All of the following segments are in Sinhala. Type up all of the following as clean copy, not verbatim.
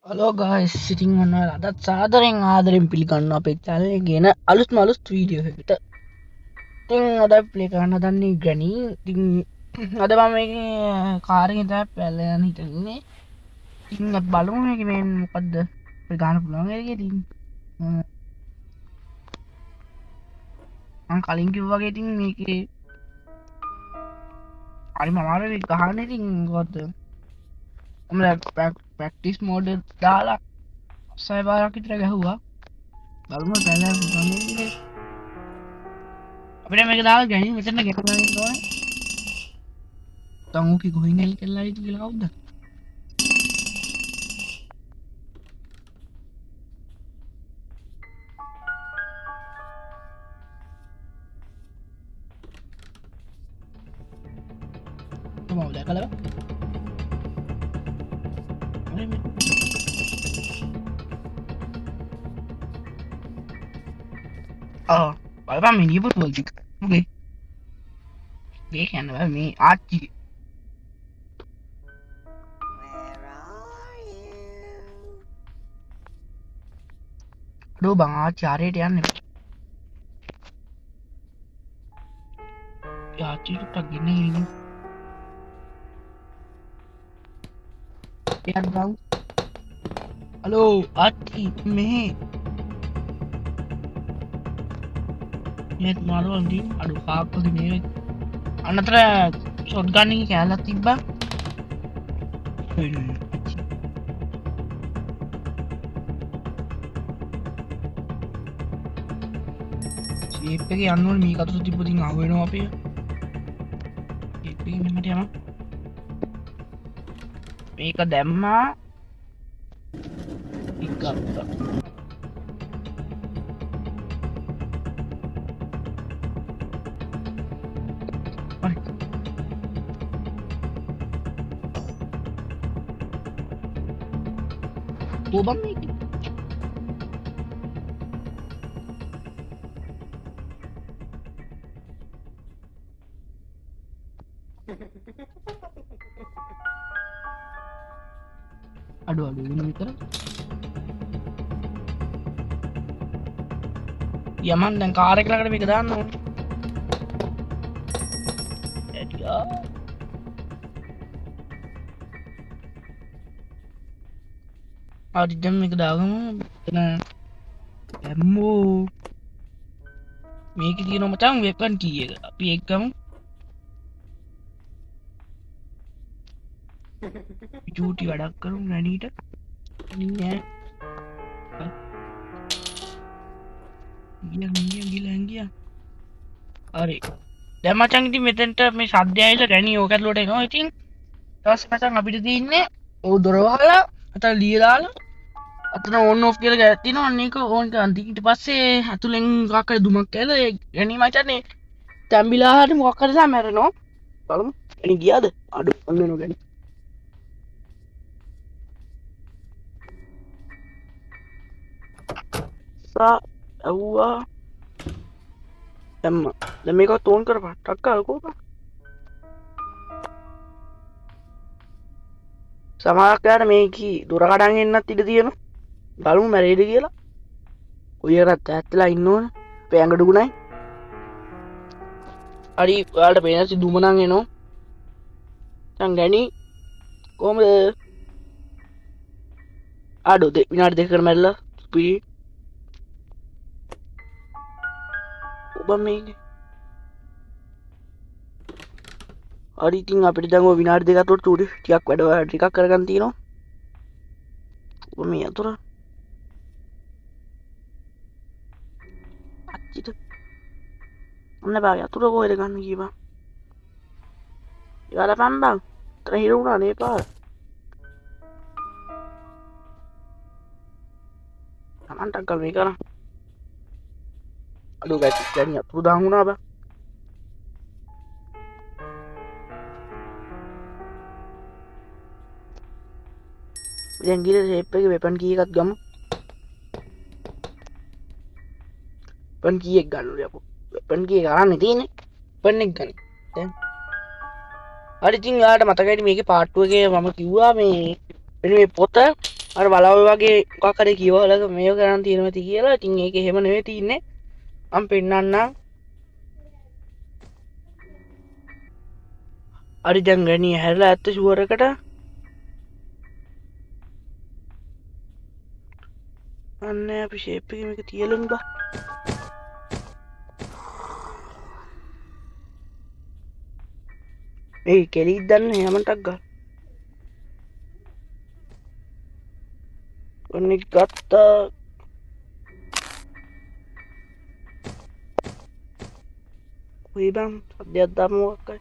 හලෝ ගයිස් ඉතින් ඔන්න අදත් සාදරෙන් ආදරෙන් පිළිගන්න අපේ channel එකේ ගෙන අලුත්ම වීඩියෝ එකකට. ඉතින් අද ප්ලේ කරන්න හදන්නේ ග්‍රැනි. ඉතින් අද මම මේකේ කාර් එකෙන් තමයි පැනලා යන්න හිතන්නේ. ඉතින් අපි බලමු මේකේ මේ මොකද්ද අපිට ගන්න පුළුවන් එකේ. ඉතින් මම කලින් කිව්වා වගේ ඉතින් මේකේ හරිම අමාරුයි ගහන්න. ඉතින් මොකද්ද මම ප්‍රැක්ටිස් මෝඩ් එක දාලා සය බාරක් විතර ගැහුවා. බලමු පැනලා පුළුවන් නේද. අපිට මේක දාලා ගැනීම මෙතන ගැටගන්න ඕනේ. තමුකි ගොහින් එල් කියලා ඉති කියලා කවුද? තමව දැකලා. බලපන් මේ නියපොතු වල ටික. මොකේ? මේ කියන්නේ බෑ මේ ආච්චි. අඩෝ බං ආච්චි ආරයට යන්නේ. ආච්චි ටක් ගෙන්නේ ඉන්නේ. එයන් බං. හලෝ ආච්චි මෙහෙ. මේත් මාරවල් දී අඩෝ කාක්කද මේ. අනතර ෂොට් ගන් එකේ කැලක් තිබ්බා. ශීප් එකේ යන්න ඕනේ මේ කටුතු තිබ්බ තින් අහු වෙනවා අපේ. ශීප් එකේ මෙහෙමට යනවා. මේක දැම්මා. Pickup. Bobang nih. Aduh ini mikir. Yaman dan karek lah kan mikir dan. Dia. Ada මේක දාගමු එතන ඇම්මෝ මේකේ තියෙනවා මචං වෙපන් කී එක අපි ඒක ගමු චූටි වැඩක් කරමු රැණීට නෑ ගියා හරි දැන් මචං ඉතින් මෙතෙන්ට මේ සද්දය ඇවිල්ලා රැණී ඕක ඇතුළට එනවා ඉතින් ඊට පස්සේ මචං අපිට තියෙන්නේ ඕ දොර වහලා අතන ලිය දාලා අතන ඕන් ඔෆ් කියලා ගෑත් තියෙනවා අන්න ඒක ඕන් කරන් ඊට පස්සේ අතුලෙන් මොකක් හරි දුමක් කැලා ඒ ගැනීම මචන්නේ තැම්බිලා හරි මොකක් හරි සා මැරෙනවා බලමු එනි ගියාද අඩු අන්නේනෝ ගැනි සා ඇව්වා දැම්ම දැන් මේක තෝන් කරපන් ටක් ගාලා කෝපා සමහරක් යාට මේකී දොර කඩන් එන්නත් ඉඩ තියෙනවා බලමු මැරෙයිද කියලා කොයියකට ඈත්ලා ඉන්න ඕන අපේ ඇඟ ඩුගුණයි හරි ඔයාලට පේන සිදුම නම් එනවා දැන් ගැනි කොහමද ආඩෝ විනාඩි දෙකකට මැරලා ස්පීඩ් ඔබ මේක හරි ඉතින් අපිට දැන් ඔය විනාඩි දෙකක් උඩ චූටි ටිකක් වැඩ ටිකක් කරගන්න තියෙනවා ඔබ මේ අතර අච්චිට ඔන්න බා යතුරු කොහෙද ගන්න කීපා යාලා පම්බන් තර හිර වුණා නේ පාර අමන්ටක් ගල් මේ කරා අඩෝ ගැටි ගැනි යතුරු දාන් වුණා බා දැන් ගිහලා ෂේප් එකේ වෙපන් කී එකක් ගමු වෙපන් කී එක ගන්න ඕනේ අපෝ වෙපන් කී එක අරන්නේ තියෙන්නේ වෙපන් එක ගන්න දැන් හරි ඉතින් ඔයාලට මතකයිද මේකේ පාර්ට් 2 එකේ මම කිව්වා මේ මෙන්න මේ පොත අර බලව වගේ මොකක් හරි කියවලා මේක කරන් තියෙනවා ඇති කියලා. ඉතින් ඒක එහෙම නෙවෙයි තියන්නේ. මම පෙන්නන්නම්. හරි දැන් ගණී හැරලා ඇත්ත ෂුවර් එකට. අන්න අපි ෂේප් එකේ මේක තියලමු බා. මේ කෙලික් දන්න හැමටක් ගන්න. ඔන්නෙක් ගත්තා. ඔය බං සද්දයක් දාමු මොකක් හරි.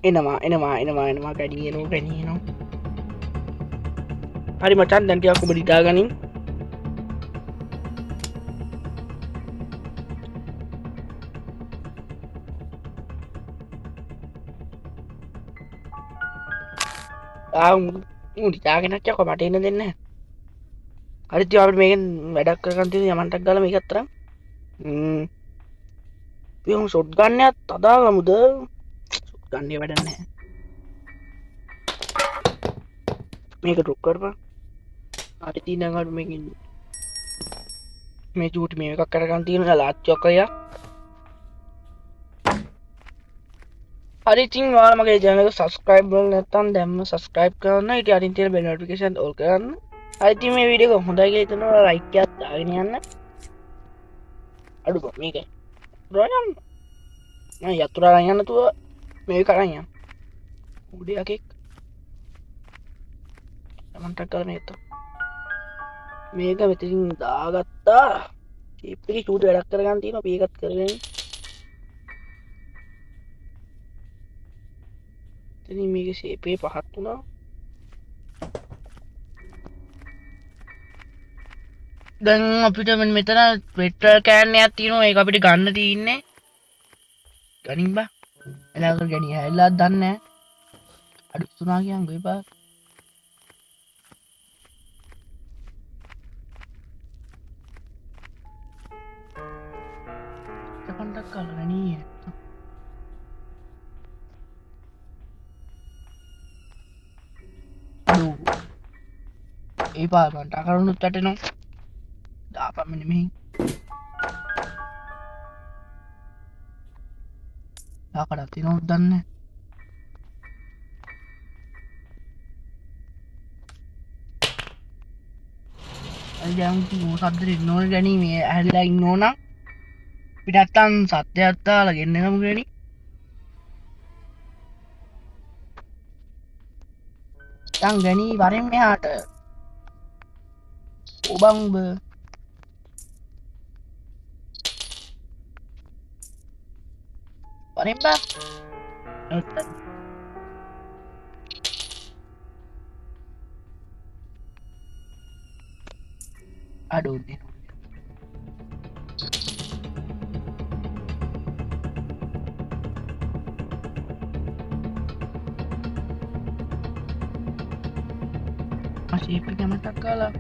එනවා ගැනීනවා. හරි මචන් දැන් ටිකක් ඔබ හිතා ගනින්. හිතාගෙන චක මට එන්න දෙන්න. හරි ඉතින් අපිට මේකෙන් වැඩක් කරගන්න තියෙන යමන්ටක් ගාලා මේක අතරම්. අපි ෂොට් ගන්න එකත් අදාගමුද? ෂොට් ගන්නේ වැඩ නැහැ. මේක ඩ්‍රොප් කරපන්. හරි ඉතින් දැන් අපි මේකෙන් මේ චූටි මේ එකක් කරගන්න තියෙනවා ලාච්චුවක් අයියා. හරි ඉතින් ඔයාලා මගේ channel එක subscribe කරලා නැත්නම් දැම්ම subscribe කරන්න. ඊට අරින් තියෙන bell notification all කරන්න. හරි ඉතින් මේ වීඩියෝ එක හොඳයි කියලා හිතනවා like එකක් දාගෙන යන්න. අඩු බා මේක. රොයන් මම යතුරා අරන් යන්න තුව මේක අරන් යන්න. උඩේ යකෙක්. මන්ටක් කරලා මේක. මේක මෙතනින් දාගත්තා. ෂේප් එකේ ෂූට් වැඩක් කරගන්න තියෙනවා. අපි ඒකත් කරගෙන ඉතින් මේක ෂේප් එක පහත් වුණා. දැන් අපිට මෙතන පෙට්‍රල් කෑන් එකක් තියෙනවා. ඒක අපිට ගන්න තියෙන්නේ. ගනින් බා. එලාක ගණි හැල්ලක් දන්නේ නැහැ. අඩු තුනා කියන්නේ බා. තකන්ටක් කරලා ගනී. අඩු. ඒ පා මන්ට කරුණුත් වැටෙනවා. දාපන් මෙන්න මෙහි. දාකඩක් තියෙනවද දන්නේ නැහැ. දැන් මොකක්ද ඉන්න ඕන ගැනීම ඇහැරිලා ඉන්න ඕන අපිට නැත්තම් සත්‍යයක් දාලා ගෙන්නගමු ගැනි දැන් ගැනි වරෙන් මෙහාට ඔබංබ වරෙන් බා අඩෝ නේ ශේප් එක මතක් කරලා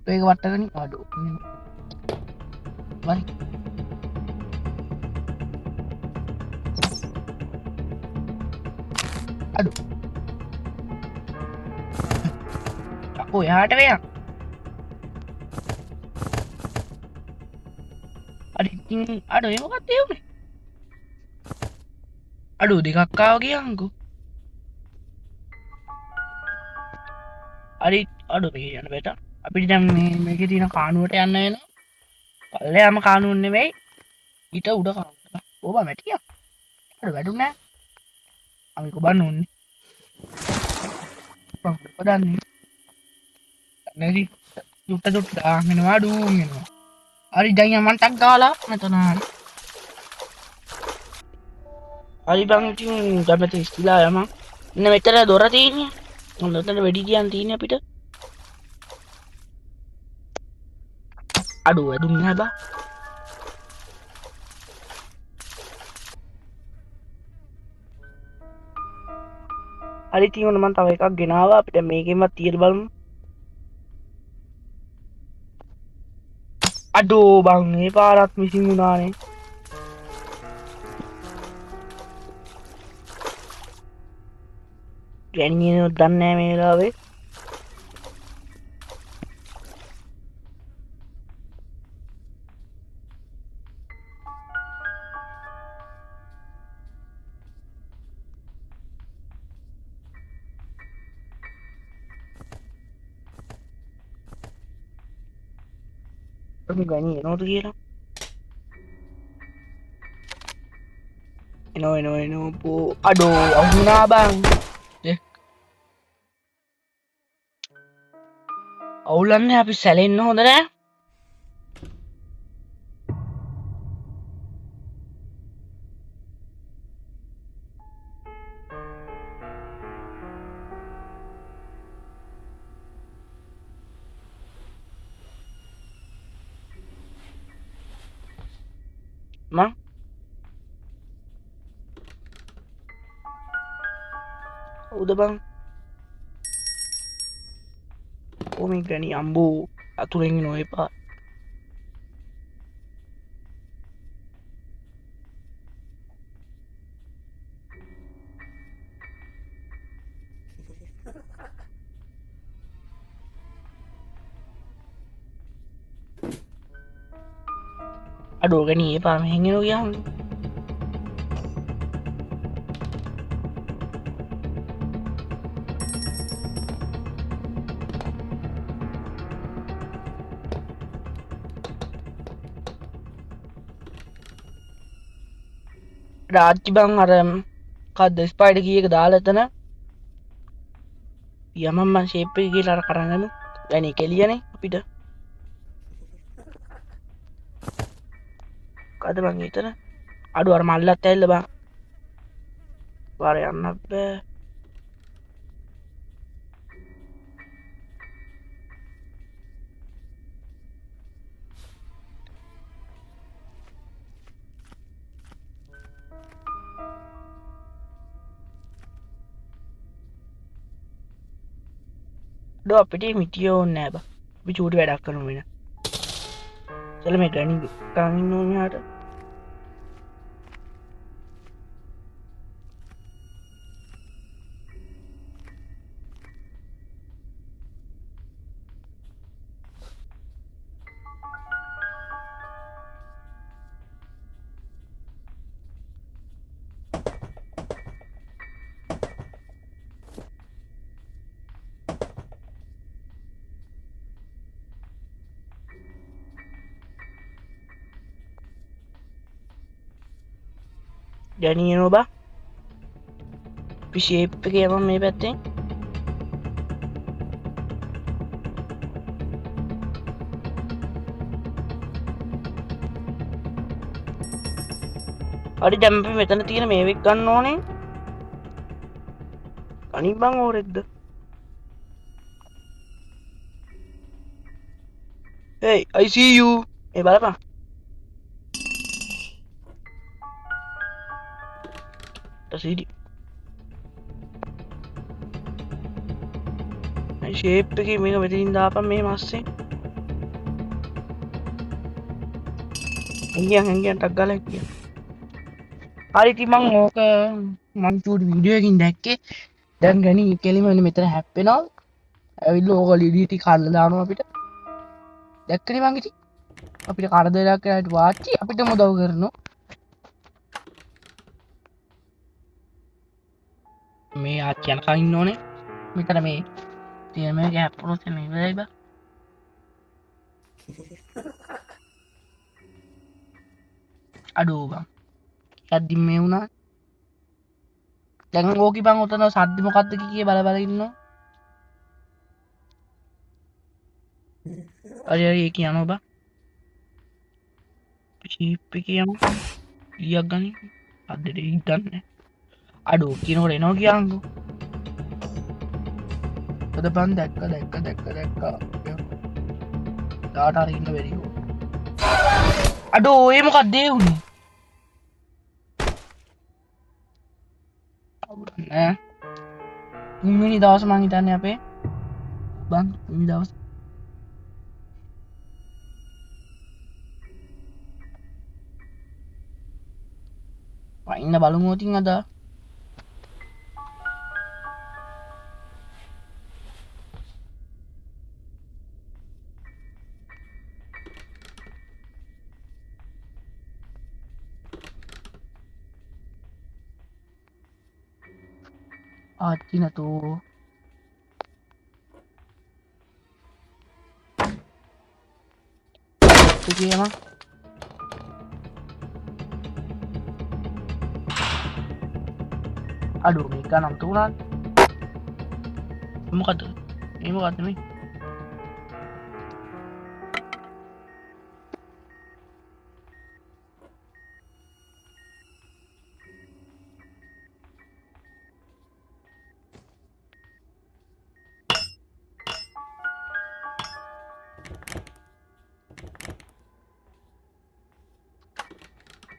ඒක වට්ටගනි අඩෝ වරි අඩෝ අපෝ එහාට වෙයක් අර ඉතින් අඩෝ ඒ මොකක්ද ඒ උනේ අඩෝ දෙකක් ආව ගියන්කෝ හරි අඩෝ මෙහෙ යන්න බේට අපිට දැන් මේකේ තියෙන කානුවට යන්න වෙනවා පල්ලෙයාම කානුව නෙවෙයි ඊට උඩ කානුව ඕබා මැටියා අඩෝ වැඩුන්නේ නැහැ අපි කොබන්න ඕනේ පදන්නේ නැරි දුට්ට දාගෙනවා ඩූගෙනවා හරි දැන් යමන්ටක් ගාලා මෙතන හරි බං ඉතින් දැන් ඉස්තිලා යම ඉන්න මෙතන දොර තියෙන්නේ හොඳට වෙඩි තියන් තියෙන්නේ අපිට අඩුව දුන්න හැබ හරි තියවන මන් තව එකක් ගෙනාව අපිට මේකෙන්වත් තියල බලමු අඩෝ බං ඒ පාරත් මිසින් වුණානේ ගැන්ියනොත් දන්නෑ මේ වෙලාවේ ගනී එනෝද කියලා එනෝ පෝ අඩෝ අහුනා බං අවුලන්න අපි සැලෙන්න්න හොඳ නෑ මං හවුද බං ඕමි ගැනි අම්බූ අතුරෙන් නොයපා අඩෝ ගැනී ඒ පාම හැඟෙනු ගියහම් රාච්චි බං අර කද්ද ස්පයිඩ කියක දාලා එතන යමම්ම ශේප්ප කියලා අර කරගනු ගැන කෙලියනේ අපිට කද බං එතන අඩු අර මල්ලත් ඇල්ල බං වර යන්න බෑ ඩෝ අපිට මිටියෝ ඕන්න නෑ බං අපි චූටි වැඩක් කරමු වෙන चलो मैं गणी कांगिन नो में आटा දැනියනෝ බා අපි ෂේප් එක යමු මේ පැත්තෙන් හරි දැන් අපි මෙතන තියෙන මේවෙක් ගන්න ඕනේ අනිත් බං ඕරෙක්ද hey I see you ඒ බලපන් CD ෂේප් එකේ මේක මෙතනින් දාපන් මේ මස්සේ හංගියන් ටක් ගාලා කියන හරි ඉතින් මම ඕක මං චූටි වීඩියෝ එකකින් දැක්කේ දැන් ගනි කෙලිම මෙතන හැප්පෙනවා ඇවිල්ලා ඕක ලිඩිටි කල්ලා දානවා අපිට දැක්කනේ මං ඉතින් අපිට කරදරයක් කරලා වාච්චි අපිට උදව් කරනවා මේ ආච්චි යනකම් ඉන්න ඕනේ මෙතන මේ තියෙන මේ ගැප් වලත් මේ ඉවරයි බා අඩෝ බං යද්දි මේ වුණා දැන් ඕකි බං උතන සද්ද මොකද්ද කියේ බල බල ඉන්නවා හරි ඒක යනවා බා චීප් එක යමු ඊයක් ගනි අද්දට හිටන්නේ අඩෝ කියනකොට එනවා කියන්නකෝ ඔද බං දැක්ක දාට හරි ඉන්න බැරියෝ අඩෝ ඒ මොකක්ද ඒ වුනේ? නෑ. තුන්වෙනි දවස මං හිතන්නේ අපේ බං තුන්වෙනි දවස්. වයින්න බලමු ඉතින් අද. ආච්චි නතෝ. කියම අඩුව මේක නම් තුනන් මොකද ඒ මොකද්ද මේ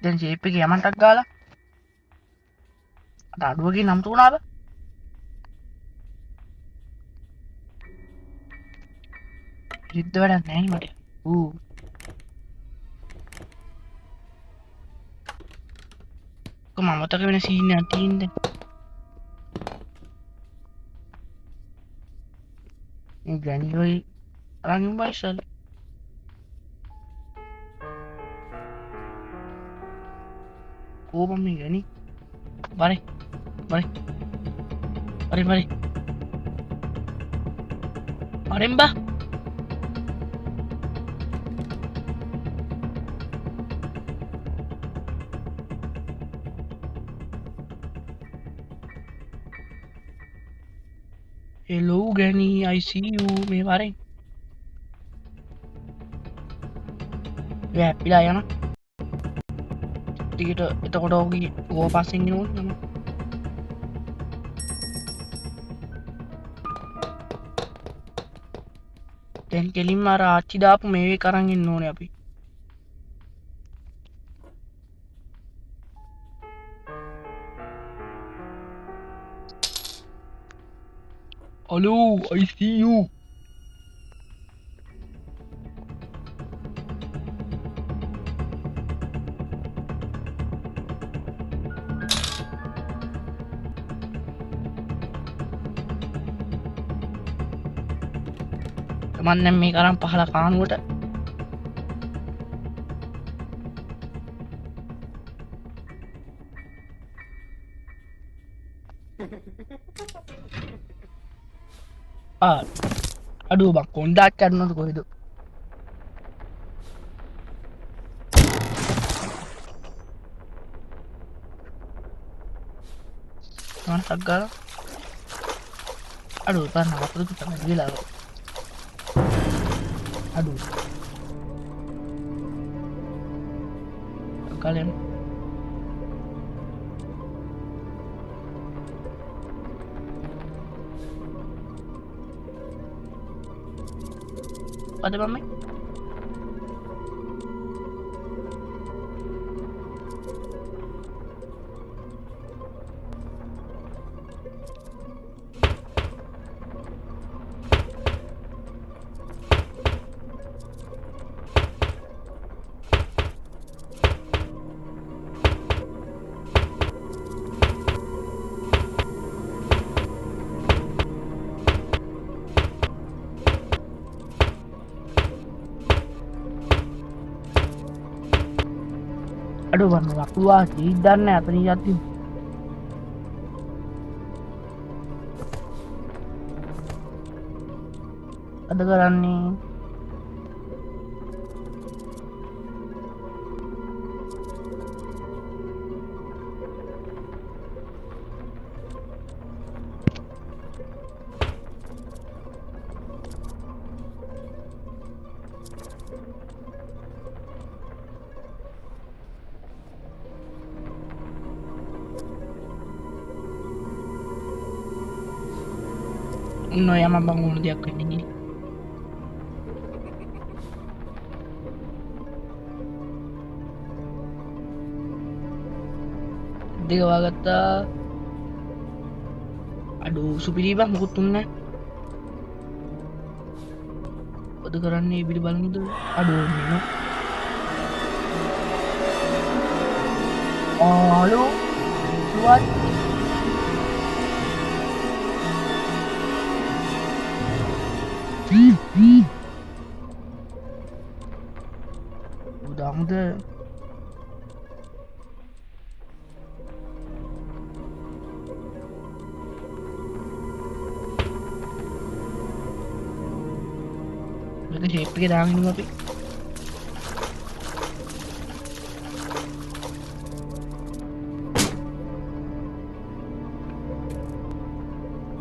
දැන් ජේප් එකේ යමන්ටක් ගාලා අර අඩුවගේ නම් තුනාද සිද්ධ වැඩක් නැහැ නේ මට ඌ කොහොම මතක වෙන සීන් එකක් තියෙන්නේ මේ ග්‍රැනියෝයි අරන් ඉම්බයිසල් කොහොම මේ ගනි බරේ බරේ බරේ බරේ අරෙම්බා Hello Granny, I see you. මේ වරෙන්. ඒ හැපිලා යන. ටිකට එතකොට ඔහුගේ ඕව පස්සෙන් එනවනේ යම. දැන් කෙලින්ම අර ආච්චි දාපු මේවේ කරන් එන්න ඕනේ අපි. Hello, I see you. මන් දැන් මේක අරන් පහල කානුවට අඩුව බං කොන්ඩාක් කරනවද කොහෙද මනසක් ගාලා අඩුව පාන අපිට තමයි ගිහලා aduh kalian ada mami aduh warna waktu sih dan ya ternyata ada garan nih no yang membangun dia ke ini . දෙක වගත්තා අඩු සුපිරි බං මොකුත් තුන්නේ ඔද කරන්නේ බිලි බලමුද අඩු නේ හලෝ සුවත් උදාමුද මේක ෂේප් එකේ දාගෙන ඉමු අපි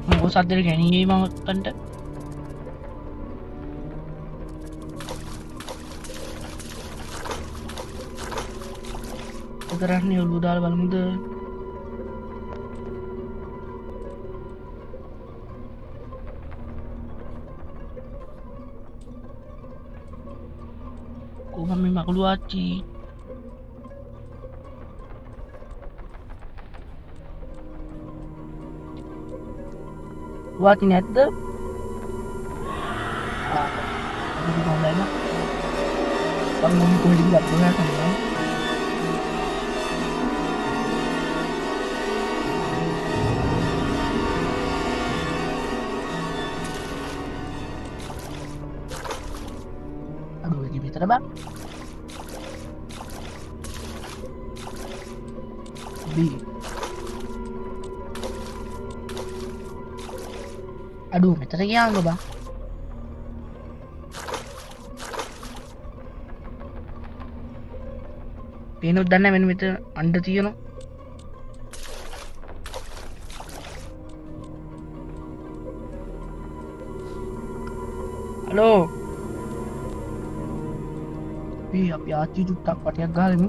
මොකද සද්දෙට ගැනීම මත්තන්ට කරන්නේ ඔළුව දාලා බලමුද කොහොම මේ මකුළු ආච්චි වාති නැද්ද හොඳයි නා මම කොහෙද ගිහලා කරන්නේ විතර බං අඩු මෙතන ගියාම බං පේනොත් දන්නේ මෙන්න මෙතන අඬ තියෙනවා හලෝ අපි ආච්චි චුට්ටක් පටියක් ගහලමු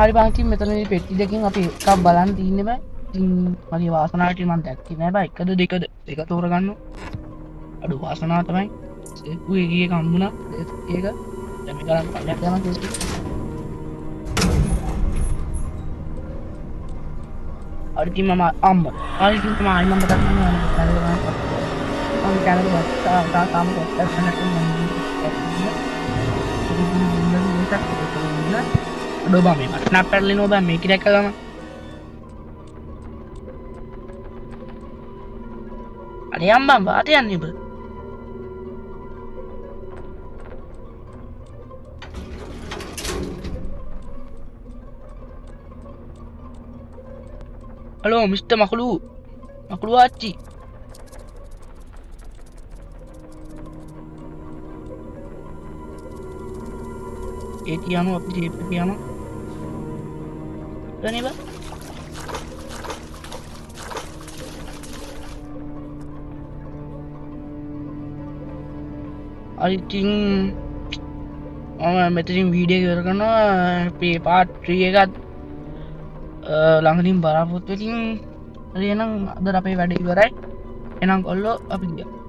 හරි බං මෙතනදී පෙට්ටි දෙකකින් අපි එකක් බලන්න තියන්නේ බෑ. ඉතින් මගේ වාසනාවට මම දැක්කේ නෑ බෑ. එකද දෙකද? දෙක තෝරගන්න. අඩු වාසනාව තමයි. සේප්පු එකේ එක හම්බුණා. ඒක දැන් මේ ගලන් පල්ලයක් යනවා සේප්පු. හරි ඉතින් මම අම්මා. හරි ඉතින් මම ආයි මම මතක් කරනවා. මම channel එක තාම සබ්ස්ක්‍රයිබ් කරන්න අඩෝ බා මේ මට ස්නැප් පැටලිනෝ බෑ මේක දැක්ක ගම අනේ අම්මා වාට යන්නේ බ හලෝ මිස්ටර් මකුළු ආච්චි ඒ තියනවා අපි ෂේප් එක තියනවා ගනේ බා අයිතින් මම මෙතනින් වීඩියෝ ඉවර කරනවා අපේ පාර්ට් 3 එකත් ළඟදීම බලාපොරොත්තු වෙමින් හරි එහෙනම් අද අපේ වැඩ ඉවරයි එහෙනම් කොල්ලෝ අපි ගියා